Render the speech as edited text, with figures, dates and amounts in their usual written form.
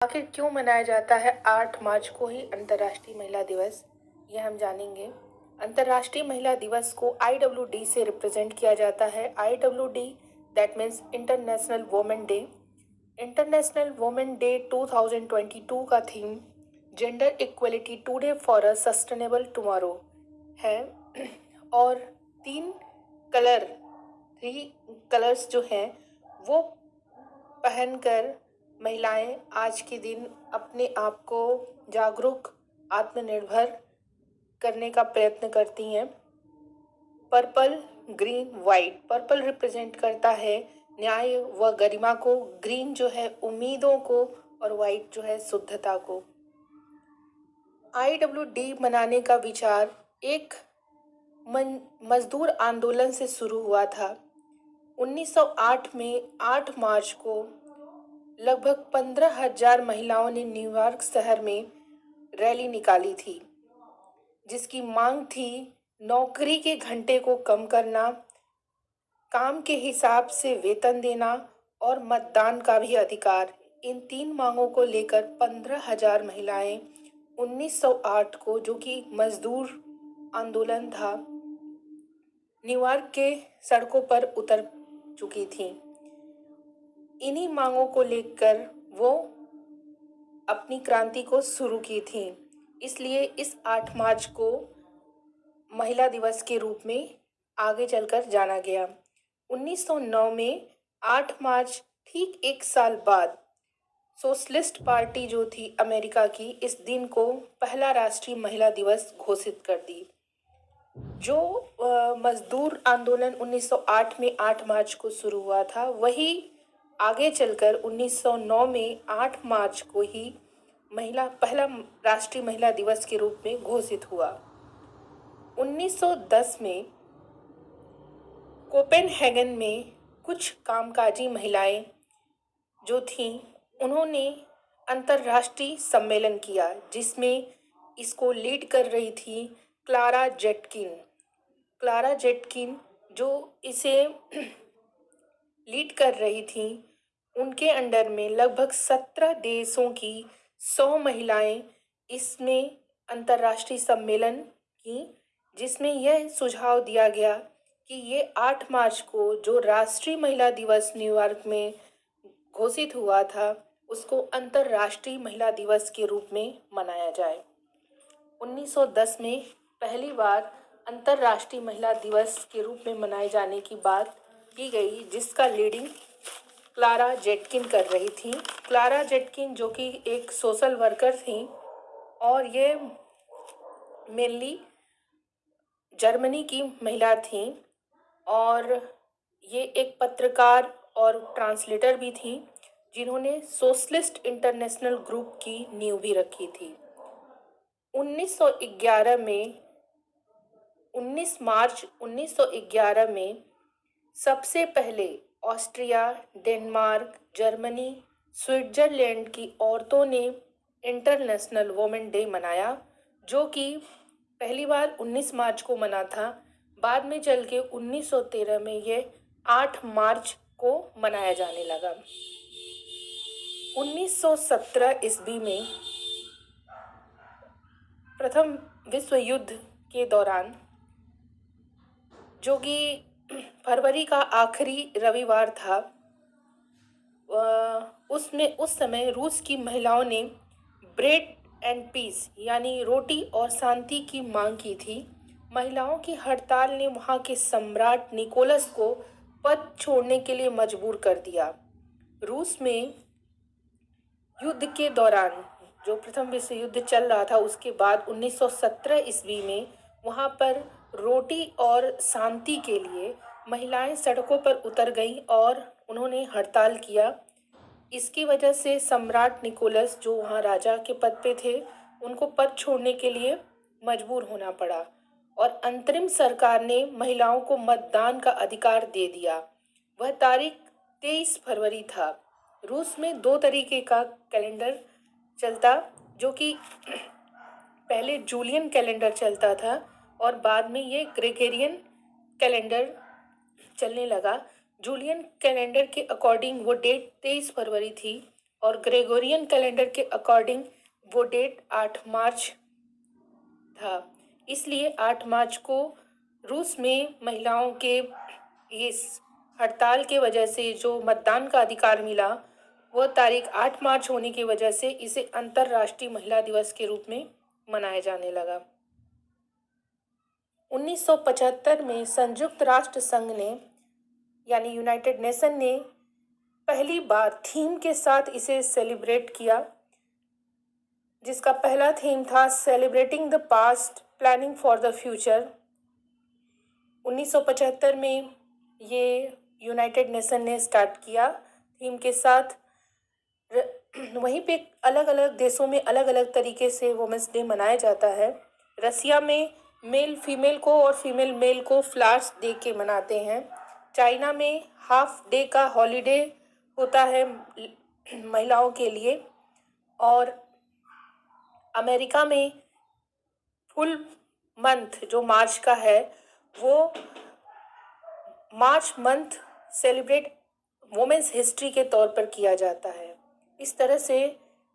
आखिर क्यों मनाया जाता है 8 मार्च को ही अंतर्राष्ट्रीय महिला दिवस, यह हम जानेंगे। अंतर्राष्ट्रीय महिला दिवस को IWD से रिप्रेजेंट किया जाता है। IWD that means international women day. International women day 2022 का theme gender equality today for a sustainable tomorrow है और तीन कलर थ्री कलर्स जो हैं वो पहनकर महिलाएं आज के दिन अपने आप को जागरूक आत्मनिर्भर करने का प्रयत्न करती हैं। Purple, green, white. Purple represent करता है न्याय व गरिमा को, ग्रीन जो है उम्मीदों को और वाइट जो है शुद्धता को। IWD मनाने का विचार एक मजदूर आंदोलन से शुरू हुआ था। 1908 में 8 मार्च को लगभग 15,000 महिलाओं ने न्यूयॉर्क शहर में रैली निकाली थी, जिसकी मांग थी नौकरी के घंटे को कम करना, काम के हिसाब से वेतन देना और मतदान का भी अधिकार। इन 3 मांगों को लेकर 15,000 महिलाएं 1908 को, जो कि मजदूर आंदोलन था, न्यूयॉर्क के सड़कों पर उतर चुकी थीं। इन्हीं मांगों को लेकर वो अपनी क्रांति को शुरू की थी। इसलिए इस 8 मार्च को महिला दिवस के रूप में आगे चलकर जाना गया। 1909 में 8 मार्च ठीक एक साल बाद सोशलिस्ट पार्टी जो थी अमेरिका की, इस दिन को पहला राष्ट्रीय महिला दिवस घोषित कर दी। जो मजदूर आंदोलन 1908 में 8 मार्च को शुरू हुआ था, वही आगे चलकर 1909 में 8 मार्च को ही पहला राष्ट्रीय महिला दिवस के रूप में घोषित हुआ। 1910 में कोपेनहेगन में कुछ कामकाजी महिलाएं जो थीं, उन्होंने अंतर्राष्ट्रीय सम्मेलन किया, जिसमें इसको लीड कर रही थी क्लारा जेटकिन जो इसे लीड कर रही थी। उनके अंडर में लगभग 17 देशों की 100 महिलाएं इसमें अंतर्राष्ट्रीय सम्मेलन की, जिसमें यह सुझाव दिया गया कि ये 8 मार्च को जो राष्ट्रीय महिला दिवस न्यूयॉर्क में घोषित हुआ था, उसको अंतर्राष्ट्रीय महिला दिवस के रूप में मनाया जाए। 1910 में पहली बार अंतर्राष्ट्रीय महिला दिवस के रूप में मनाए जाने की बात की गई, जिसका लीडिंग क्लारा जेटकिन कर रही थी। क्लारा जेटकिन जो कि एक सोशल वर्कर थी और ये मेनली जर्मनी की महिला थी और ये एक पत्रकार और ट्रांसलेटर भी थी, जिन्होंने सोशलिस्ट इंटरनेशनल ग्रुप की नींव भी रखी थी। 19 मार्च 1911 में सबसे पहले ऑस्ट्रिया, डेनमार्क, जर्मनी, स्विट्जरलैंड की औरतों ने इंटरनेशनल वुमेन डे मनाया, जो कि पहली बार 19 मार्च को मना था। बाद में चल के 1913 में ये 8 मार्च को मनाया जाने लगा। 1917 ईस्वी में प्रथम विश्व युद्ध के दौरान, जो कि फरवरी का आखिरी रविवार था, उस समय रूस की महिलाओं ने ब्रेड एंड पीस यानी रोटी और शांति की मांग की थी। महिलाओं की हड़ताल ने वहां के सम्राट निकोलस को पद छोड़ने के लिए मजबूर कर दिया। रूस में युद्ध के दौरान, जो प्रथम विश्व युद्ध चल रहा था, उसके बाद 1917 ईस्वी में वहां पर रोटी और शांति के लिए महिलाएं सड़कों पर उतर गईं और उन्होंने हड़ताल किया। इसकी वजह से सम्राट निकोलस, जो वहाँ राजा के पद पे थे, उनको पद छोड़ने के लिए मजबूर होना पड़ा और अंतरिम सरकार ने महिलाओं को मतदान का अधिकार दे दिया। वह तारीख 23 फरवरी था। रूस में 2 तरीके का कैलेंडर चलता, जो कि पहले जूलियन कैलेंडर चलता था और बाद में ये ग्रेगोरियन कैलेंडर चलने लगा। जूलियन कैलेंडर के अकॉर्डिंग वो डेट 23 फरवरी थी और ग्रेगोरियन कैलेंडर के अकॉर्डिंग वो डेट 8 मार्च था। इसलिए 8 मार्च को रूस में महिलाओं के इस हड़ताल के वजह से जो मतदान का अधिकार मिला, वह तारीख 8 मार्च होने की वजह से इसे अंतर्राष्ट्रीय महिला दिवस के रूप में मनाया जाने लगा। 1975 में संयुक्त राष्ट्र संघ ने यानी यूनाइटेड नेशन ने पहली बार थीम के साथ इसे सेलिब्रेट किया, जिसका पहला थीम था celebrating the past planning for the future. 1975 में ये यूनाइटेड नेशन ने स्टार्ट किया थीम के साथ। वहीं पे अलग अलग देशों में अलग अलग तरीके से वुमेंस डे मनाया जाता है। रसिया में मेल फीमेल को और फीमेल मेल को फ्लावर्स दे के मनाते हैं। चाइना में हाफ डे का हॉलीडे होता है महिलाओं के लिए। और अमेरिका में फुल मंथ जो मार्च का है, वो March month celebrate women's history के तौर पर किया जाता है। इस तरह से